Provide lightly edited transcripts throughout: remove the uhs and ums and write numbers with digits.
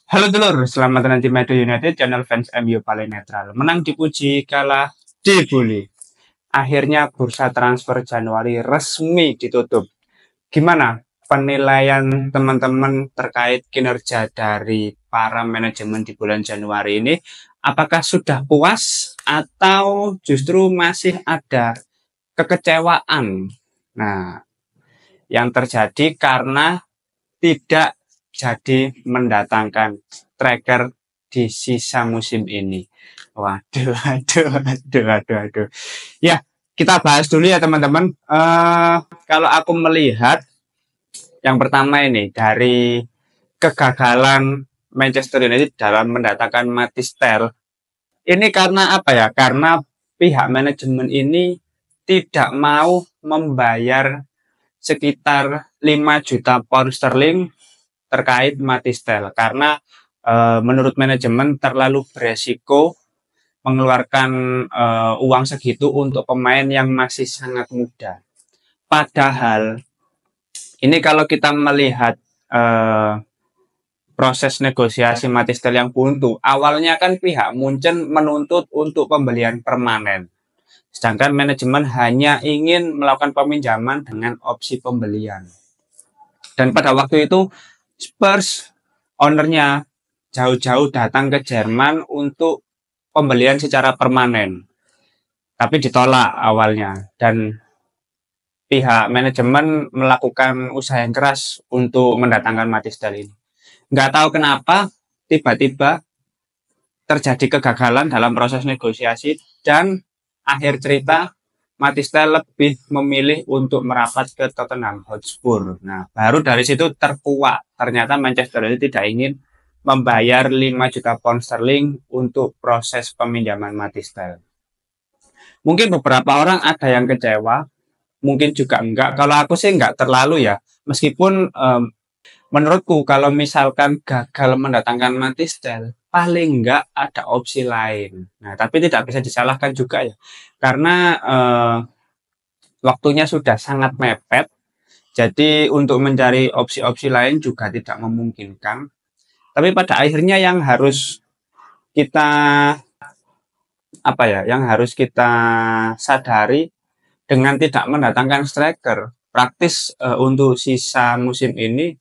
Halo dulur, selamat datang di Madrid United, channel fans MU paling netral. Menang dipuji, kalah dibully. Akhirnya bursa transfer Januari resmi ditutup. Gimana penilaian teman-teman terkait kinerja dari para manajemen di bulan Januari ini? Apakah sudah puas atau justru masih ada kekecewaan? Nah, yang terjadi karena tidak jadi mendatangkan striker di sisa musim ini. Waduh, aduh. Ya, kita bahas dulu ya teman-teman. Kalau aku melihat yang pertama ini dari kegagalan Manchester United dalam mendatangkan Matistel. Ini karena apa ya? Karena pihak manajemen ini tidak mau membayar sekitar 5 juta pound sterling terkait Matistel karena menurut manajemen terlalu beresiko mengeluarkan uang segitu untuk pemain yang masih sangat muda. Padahal ini kalau kita melihat proses negosiasi Matistel yang buntu, awalnya kan pihak Munchen menuntut untuk pembelian permanen. Sedangkan manajemen hanya ingin melakukan peminjaman dengan opsi pembelian. Dan pada waktu itu Spurs ownernya jauh-jauh datang ke Jerman untuk pembelian secara permanen. Tapi ditolak awalnya. Dan pihak manajemen melakukan usaha yang keras untuk mendatangkan Matistel ini. Nggak tahu kenapa tiba-tiba terjadi kegagalan dalam proses negosiasi dan akhir cerita Matistel lebih memilih untuk merapat ke Tottenham Hotspur. Nah, baru dari situ terkuak. Ternyata Manchester United tidak ingin membayar 5 juta pound sterling untuk proses peminjaman Matistel. Mungkin beberapa orang ada yang kecewa, mungkin juga enggak. Kalau aku sih enggak terlalu ya. Meskipun menurutku kalau misalkan gagal mendatangkan Matistel, paling enggak ada opsi lain. Nah, tapi tidak bisa disalahkan juga ya. Karena waktunya sudah sangat mepet. Jadi untuk mencari opsi-opsi lain juga tidak memungkinkan. Tapi pada akhirnya yang harus kita yang harus kita sadari dengan tidak mendatangkan striker, praktis untuk sisa musim ini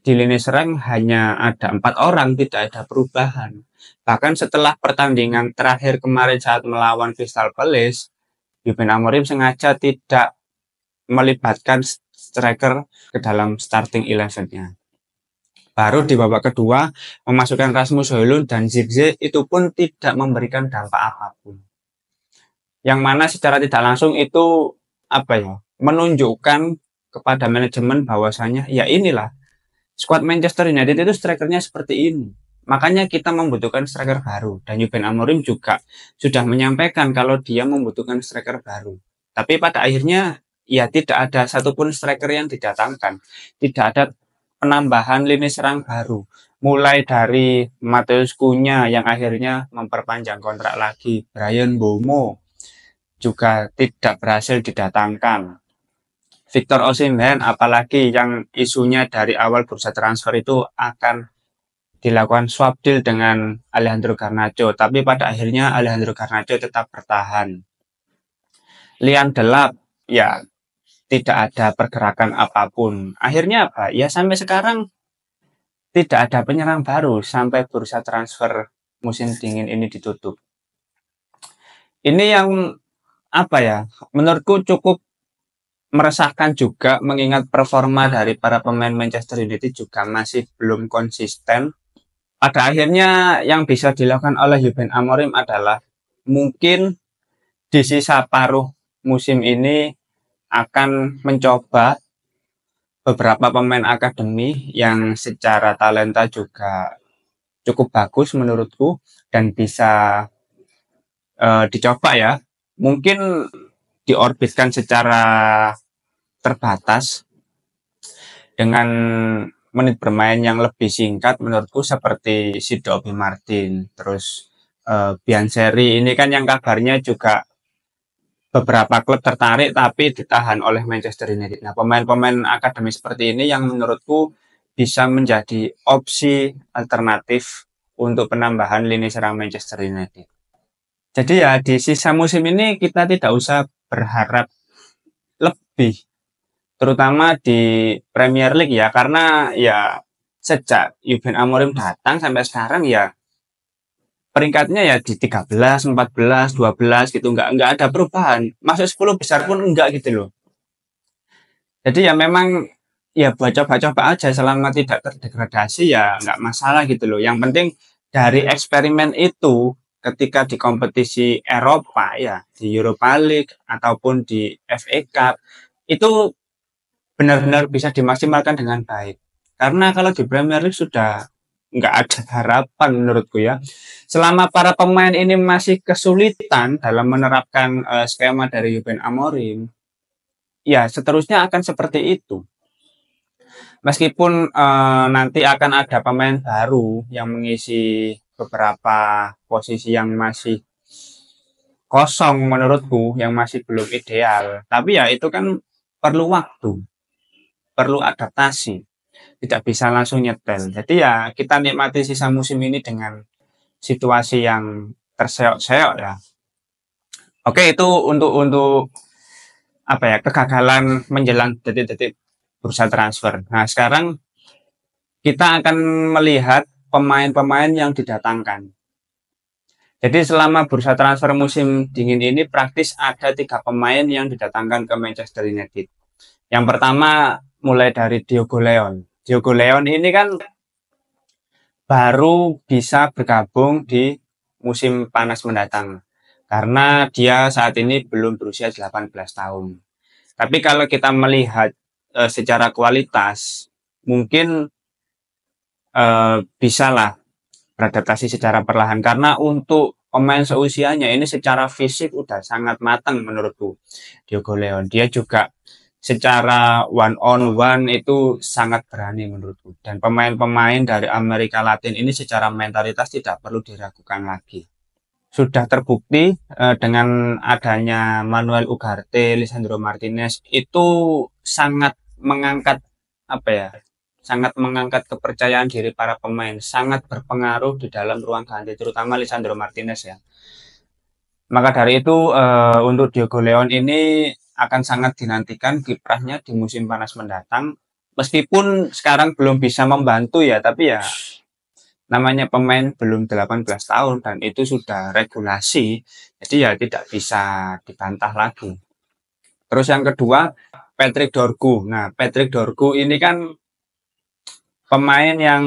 di lini serang hanya ada 4 orang, tidak ada perubahan. Bahkan setelah pertandingan terakhir kemarin saat melawan Crystal Palace, Ruben Amorim sengaja tidak melibatkan striker ke dalam starting 11-nya. Baru di babak kedua memasukkan Rasmus Højlund dan Zirkzee, itu pun tidak memberikan dampak apapun. Yang mana secara tidak langsung itu menunjukkan kepada manajemen bahwasanya ya inilah squad Manchester United itu strikernya seperti ini. Makanya kita membutuhkan striker baru dan Ruben Amorim juga sudah menyampaikan kalau dia membutuhkan striker baru. Tapi pada akhirnya ya tidak ada satupun striker yang didatangkan. Tidak ada penambahan lini serang baru. Mulai dari Matheus Cunha yang akhirnya memperpanjang kontrak lagi, Bryan Mbeumo juga tidak berhasil didatangkan. Victor Osimhen apalagi yang isunya dari awal bursa transfer itu akan dilakukan swap deal dengan Alejandro Garnacho, tapi pada akhirnya Alejandro Garnacho tetap bertahan. Lian Delap ya tidak ada pergerakan apapun. Akhirnya apa? Ya sampai sekarang tidak ada penyerang baru sampai bursa transfer musim dingin ini ditutup. Ini yang menurutku cukup meresahkan juga mengingat performa dari para pemain Manchester United juga masih belum konsisten. Pada akhirnya yang bisa dilakukan oleh Ruben Amorim adalah mungkin di sisa paruh musim ini akan mencoba beberapa pemain akademi yang secara talenta juga cukup bagus menurutku dan bisa dicoba ya. Mungkin diorbitkan secara terbatas dengan menit bermain yang lebih singkat menurutku seperti Sido Obi Martin, terus Bianseri ini kan yang kabarnya juga beberapa klub tertarik tapi ditahan oleh Manchester United. Nah, pemain-pemain akademi seperti ini yang menurutku bisa menjadi opsi alternatif untuk penambahan lini serang Manchester United. Jadi ya di sisa musim ini kita tidak usah berharap lebih, terutama di Premier League ya, karena ya sejak Ruben Amorim datang sampai sekarang ya peringkatnya ya di 13, 14, 12 gitu, nggak ada perubahan. Masuk 10 besar pun enggak gitu loh. Jadi ya memang ya buat coba-coba aja, selama tidak terdegradasi ya nggak masalah gitu loh. Yang penting dari eksperimen itu ketika di kompetisi Eropa ya, di Europa League ataupun di FA Cup itu benar-benar bisa dimaksimalkan dengan baik. Karena kalau di Premier League sudah nggak ada harapan menurutku ya. Selama para pemain ini masih kesulitan dalam menerapkan skema dari Ruben Amorim, ya seterusnya akan seperti itu. Meskipun nanti akan ada pemain baru yang mengisi beberapa posisi yang masih kosong menurutku, yang masih belum ideal. Tapi ya itu kan perlu waktu, perlu adaptasi. Tidak bisa langsung nyetel. Jadi ya kita nikmati sisa musim ini dengan situasi yang terseok-seok ya. Oke, itu untuk apa ya, kegagalan menjelang detik-detik bursa transfer. Nah, sekarang kita akan melihat pemain-pemain yang didatangkan. Jadi selama bursa transfer musim dingin ini praktis ada 3 pemain yang didatangkan ke Manchester United. Yang pertama mulai dari Diogo Leon. Diogo Leon ini kan baru bisa bergabung di musim panas mendatang karena dia saat ini belum berusia 18 tahun. Tapi kalau kita melihat secara kualitas, mungkin bisalah beradaptasi secara perlahan, karena untuk pemain seusianya ini secara fisik udah sangat matang menurutku. Diogo Leon, dia juga secara one on one itu sangat berani menurutku, dan pemain-pemain dari Amerika Latin ini secara mentalitas tidak perlu diragukan lagi. Sudah terbukti dengan adanya Manuel Ugarte, Lisandro Martinez itu sangat mengangkat apa ya, sangat mengangkat kepercayaan diri para pemain, sangat berpengaruh di dalam ruang ganti, terutama Lisandro Martinez ya. Maka dari itu untuk Diogo Leon ini akan sangat dinantikan kiprahnya di musim panas mendatang. Meskipun sekarang belum bisa membantu ya, tapi ya namanya pemain belum 18 tahun dan itu sudah regulasi, jadi ya tidak bisa dibantah lagi. Terus yang kedua, Patrick Dorgu. Nah, Patrick Dorgu ini kan pemain yang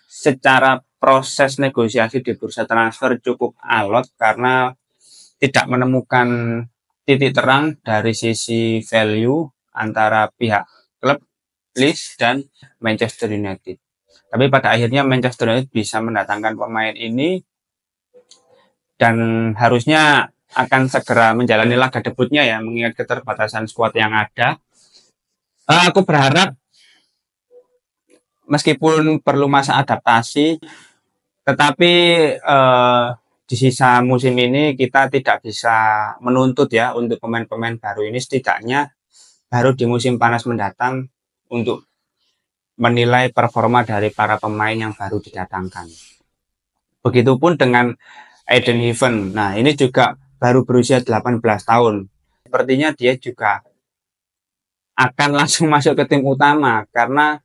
secara proses negosiasi di bursa transfer cukup alot karena tidak menemukan titik terang dari sisi value antara pihak klub, Leeds, dan Manchester United. Tapi pada akhirnya Manchester United bisa mendatangkan pemain ini dan harusnya akan segera menjalani laga debutnya ya, mengingat keterbatasan skuad yang ada. Aku berharap meskipun perlu masa adaptasi, tetapi di sisa musim ini kita tidak bisa menuntut ya untuk pemain-pemain baru ini, setidaknya baru di musim panas mendatang untuk menilai performa dari para pemain yang baru didatangkan. Begitupun dengan Aiden Heaven. Nah, ini juga baru berusia 18 tahun. Sepertinya dia juga akan langsung masuk ke tim utama karena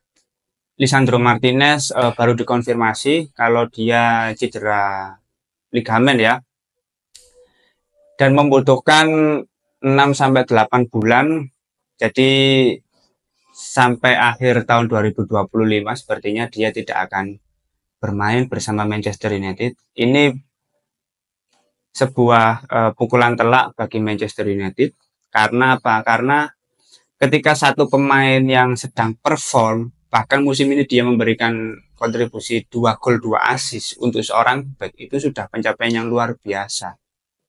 Lisandro Martinez baru dikonfirmasi kalau dia cedera ligamen ya, dan membutuhkan 6-8 bulan. Jadi sampai akhir tahun 2025 sepertinya dia tidak akan bermain bersama Manchester United. Ini sebuah pukulan telak bagi Manchester United. Karena apa? Karena ketika satu pemain yang sedang perform, bahkan musim ini dia memberikan kontribusi 2 gol 2 assist untuk seorang back, itu sudah pencapaian yang luar biasa.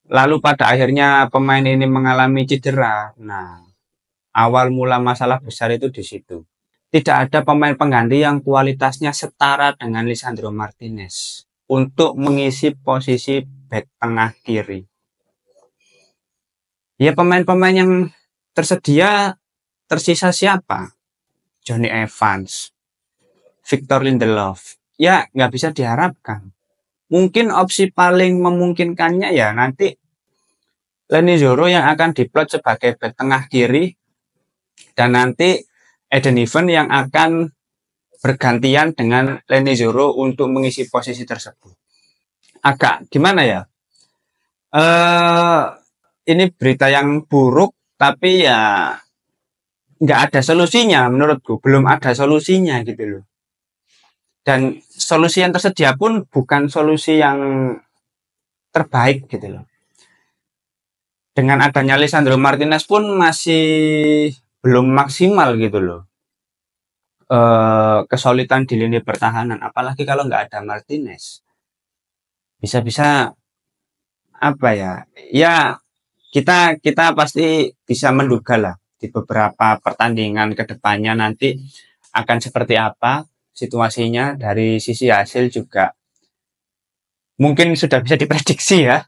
Lalu pada akhirnya pemain ini mengalami cedera. Nah, awal mula masalah besar itu di situ. Tidak ada pemain pengganti yang kualitasnya setara dengan Lisandro Martinez untuk mengisi posisi back tengah kiri. Ya pemain-pemain yang tersedia tersisa siapa? Johnny Evans, Victor Lindelof. Ya, nggak bisa diharapkan. Mungkin opsi paling memungkinkannya ya nanti Leny Yoro yang akan diplot sebagai bek tengah kiri, dan nanti Eden Even yang akan bergantian dengan Leny Yoro untuk mengisi posisi tersebut. Agak gimana ya? Ini berita yang buruk, tapi ya nggak ada solusinya menurutku. Belum ada solusinya gitu loh. Dan solusi yang tersedia pun bukan solusi yang terbaik gitu loh. Dengan adanya Lisandro Martinez pun masih belum maksimal gitu loh. Kesulitan di lini pertahanan, apalagi kalau nggak ada Martinez. Bisa-bisa apa ya? Ya kita pasti bisa menduga lah di beberapa pertandingan ke depannya nanti akan seperti apa situasinya. Dari sisi hasil juga mungkin sudah bisa diprediksi ya.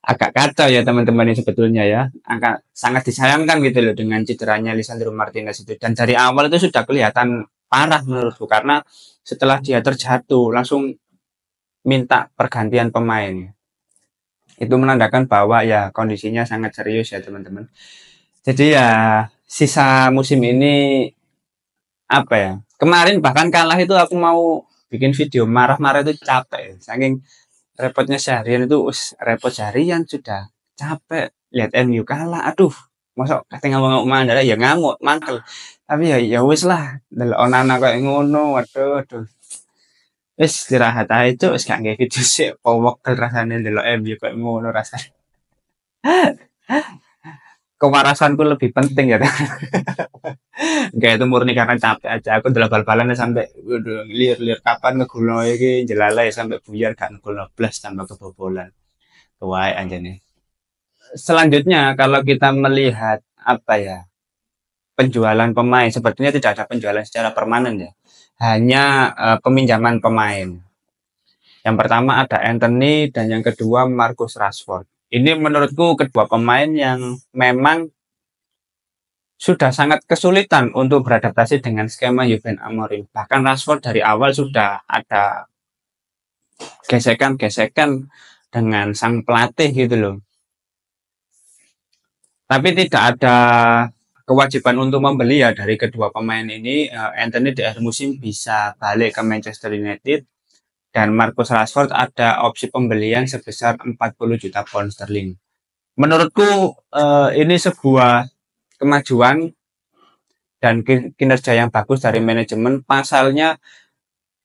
Agak kacau ya teman-teman ini sebetulnya ya. Agak sangat disayangkan gitu loh dengan cederanya Lisandro Martinez itu. Dan dari awal itu sudah kelihatan parah menurutku, karena setelah dia terjatuh langsung minta pergantian pemain. Itu menandakan bahwa ya kondisinya sangat serius ya teman-teman. Jadi ya sisa musim ini apa ya? Kemarin bahkan kalah itu aku mau bikin video marah-marah itu capek. Saking repotnya seharian itu repot seharian sudah capek lihat MU kalah. Aduh, masa kata ngomong mandala ya ngamuk mantel. Tapi ya wis lah, delok onana kayak ngono. Waduh. Wis istirahat aja itu wis gak nge video sih. Powok rasane delok MU kayak ngono rasane. Kewarasanku lebih penting ya. Kayak itu murni karena capek aja. Aku dalam bal-balannya sampai liar-liar kapan ngegulno iki jelalai sampai buyar gak ngegulno blas tambah kebobolan. Wae anjane. Selanjutnya kalau kita melihat apa ya? Penjualan pemain, sepertinya tidak ada penjualan secara permanen ya. Hanya peminjaman pemain. Yang pertama ada Anthony dan yang kedua Marcus Rashford. Ini menurutku kedua pemain yang memang sudah sangat kesulitan untuk beradaptasi dengan skema Ruben Amorim. Bahkan Rashford dari awal sudah ada gesekan-gesekan dengan sang pelatih gitu loh. Tapi tidak ada kewajiban untuk membeli ya dari kedua pemain ini. Anthony di akhir musim bisa balik ke Manchester United, dan Marcus Rashford ada opsi pembelian sebesar 40 juta pound sterling. Menurutku ini sebuah kemajuan dan kinerja yang bagus dari manajemen. Pasalnya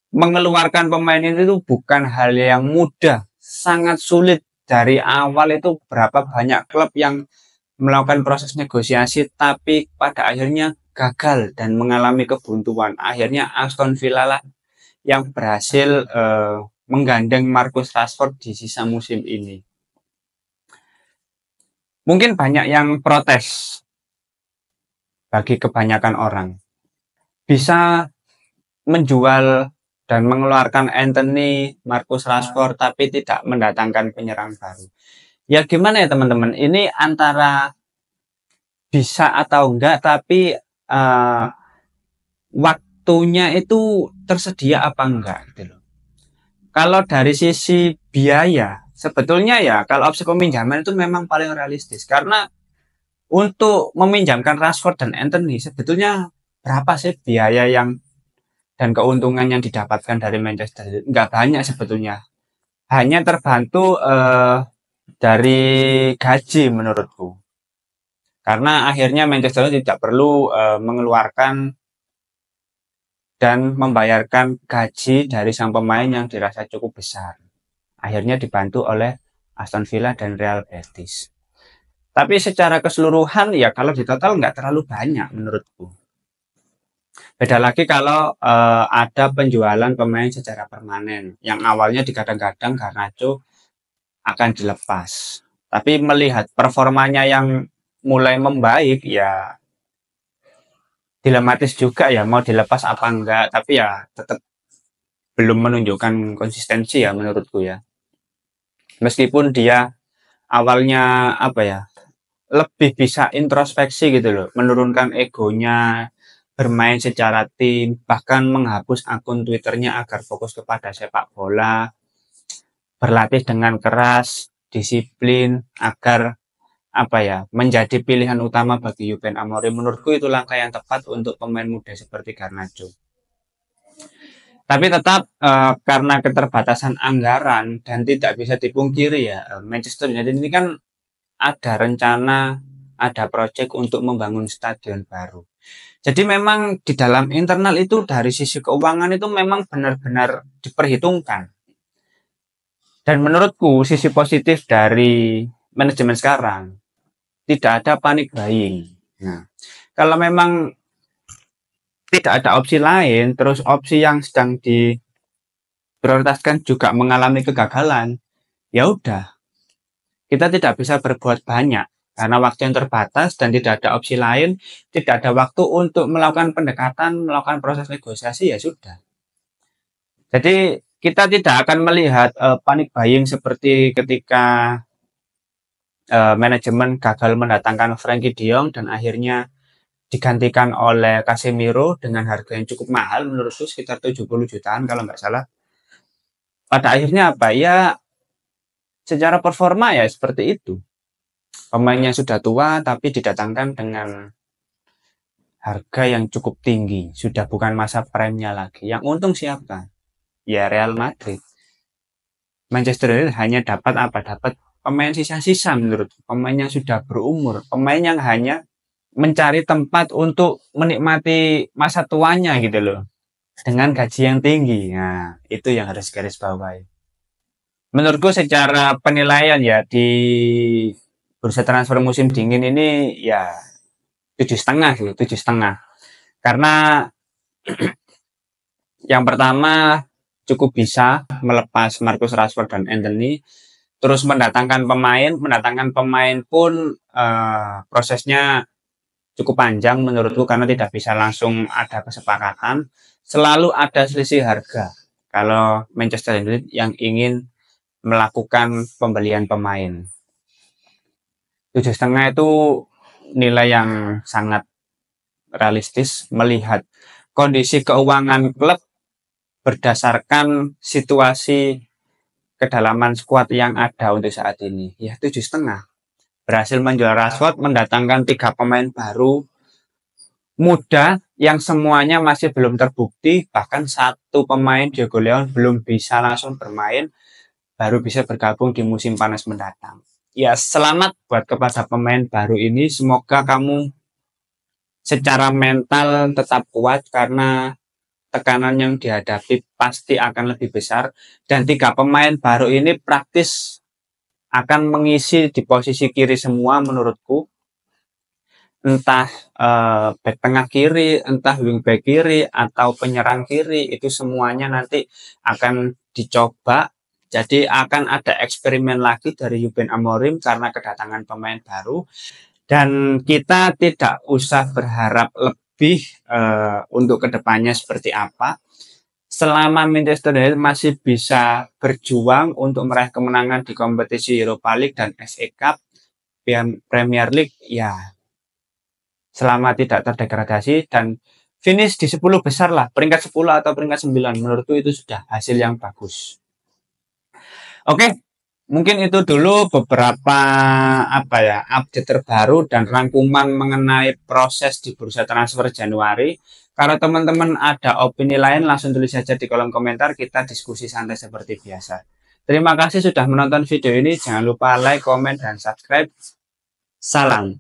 mengeluarkan pemain itu bukan hal yang mudah, sangat sulit. Dari awal itu berapa banyak klub yang melakukan proses negosiasi tapi pada akhirnya gagal dan mengalami kebuntuan. Akhirnya Aston Villa lah yang berhasil menggandeng Marcus Rashford di sisa musim ini. Mungkin banyak yang protes bagi kebanyakan orang. Bisa menjual dan mengeluarkan Anthony, Marcus Rashford tapi tidak mendatangkan penyerang baru. Ya gimana ya teman-teman? Ini antara bisa atau enggak, tapi waktunya itu tersedia apa enggak gitu loh. Kalau dari sisi biaya, sebetulnya ya kalau opsi peminjaman itu memang paling realistis, karena untuk meminjamkan Rashford dan Anthony sebetulnya berapa sih biaya yang dan keuntungan yang didapatkan dari Manchester United? Nggak banyak sebetulnya, hanya terbantu dari gaji menurutku, karena akhirnya Manchester United tidak perlu mengeluarkan dan membayarkan gaji dari sang pemain yang dirasa cukup besar. Akhirnya dibantu oleh Aston Villa dan Real Betis. Tapi secara keseluruhan ya kalau di total nggak terlalu banyak menurutku. Beda lagi kalau ada penjualan pemain secara permanen, yang awalnya digadang-gadang Garnacho akan dilepas. Tapi melihat performanya yang mulai membaik, ya dilematis juga ya mau dilepas apa enggak. Tapi ya tetap belum menunjukkan konsistensi ya menurutku ya. Meskipun dia awalnya apa ya, lebih bisa introspeksi gitu loh, menurunkan egonya, bermain secara tim, bahkan menghapus akun Twitternya agar fokus kepada sepak bola, berlatih dengan keras, disiplin, agar menjadi pilihan utama bagi Ruben Amorim. Menurutku itu langkah yang tepat untuk pemain muda seperti Garnacho. Tapi tetap karena keterbatasan anggaran dan tidak bisa dipungkiri ya, Manchester United ini kan ada rencana, ada proyek untuk membangun stadion baru. Jadi memang di dalam internal itu dari sisi keuangan itu memang benar-benar diperhitungkan. Dan menurutku sisi positif dari manajemen sekarang tidak ada panic buying. Nah, kalau memang tidak ada opsi lain, terus opsi yang sedang diprioritaskan juga mengalami kegagalan, ya udah, kita tidak bisa berbuat banyak karena waktu yang terbatas dan tidak ada opsi lain, tidak ada waktu untuk melakukan pendekatan, melakukan proses negosiasi, ya sudah. Jadi kita tidak akan melihat panic buying seperti ketika manajemen gagal mendatangkan Frankie De Jong dan akhirnya digantikan oleh Casemiro dengan harga yang cukup mahal, menurutku sekitar 70 jutaan kalau nggak salah. Pada akhirnya ya secara performa ya seperti itu. Pemainnya sudah tua tapi didatangkan dengan harga yang cukup tinggi. Sudah bukan masa prime-nya lagi. Yang untung siapa? Ya Real Madrid. Manchester United hanya dapat dapat pemain sisa-sisa menurut. Pemain yang sudah berumur. Pemain yang hanya mencari tempat untuk menikmati masa tuanya gitu loh, dengan gaji yang tinggi. Nah, itu yang harus garis bawahi. Menurutku secara penilaian ya di bursa transfer musim dingin ini ya 7,5 sih, 7,5. Karena yang pertama cukup bisa melepas Marcus Rashford dan Anthony, terus mendatangkan pemain pun prosesnya cukup panjang menurutku karena tidak bisa langsung ada kesepakatan. Selalu ada selisih harga kalau Manchester United yang ingin melakukan pembelian pemain. 7,5 itu nilai yang sangat realistis melihat kondisi keuangan klub berdasarkan situasi kedalaman skuad yang ada untuk saat ini. Ya 7,5. Berhasil menjual Rashford, mendatangkan 3 pemain baru muda yang semuanya masih belum terbukti, bahkan 1 pemain Diego Leon belum bisa langsung bermain, baru bisa bergabung di musim panas mendatang. Ya selamat buat kepada pemain baru ini, semoga kamu secara mental tetap kuat karena tekanan yang dihadapi pasti akan lebih besar, dan 3 pemain baru ini praktis akan mengisi di posisi kiri semua menurutku, entah back tengah kiri, entah wing back kiri atau penyerang kiri, itu semuanya nanti akan dicoba. Jadi akan ada eksperimen lagi dari Ruben Amorim karena kedatangan pemain baru, dan kita tidak usah berharap lebih untuk kedepannya seperti apa. Selama Manchester United masih bisa berjuang untuk meraih kemenangan di kompetisi Europa League dan FA Cup, Premier League, ya selama tidak terdegradasi dan finish di 10 besar lah, peringkat 10 atau peringkat 9, menurutku itu sudah hasil yang bagus. Oke, mungkin itu dulu beberapa update terbaru dan rangkuman mengenai proses di bursa transfer Januari. Kalau teman-teman ada opini lain, langsung tulis saja di kolom komentar, kita diskusi santai seperti biasa. Terima kasih sudah menonton video ini, jangan lupa like, komen, dan subscribe. Salam.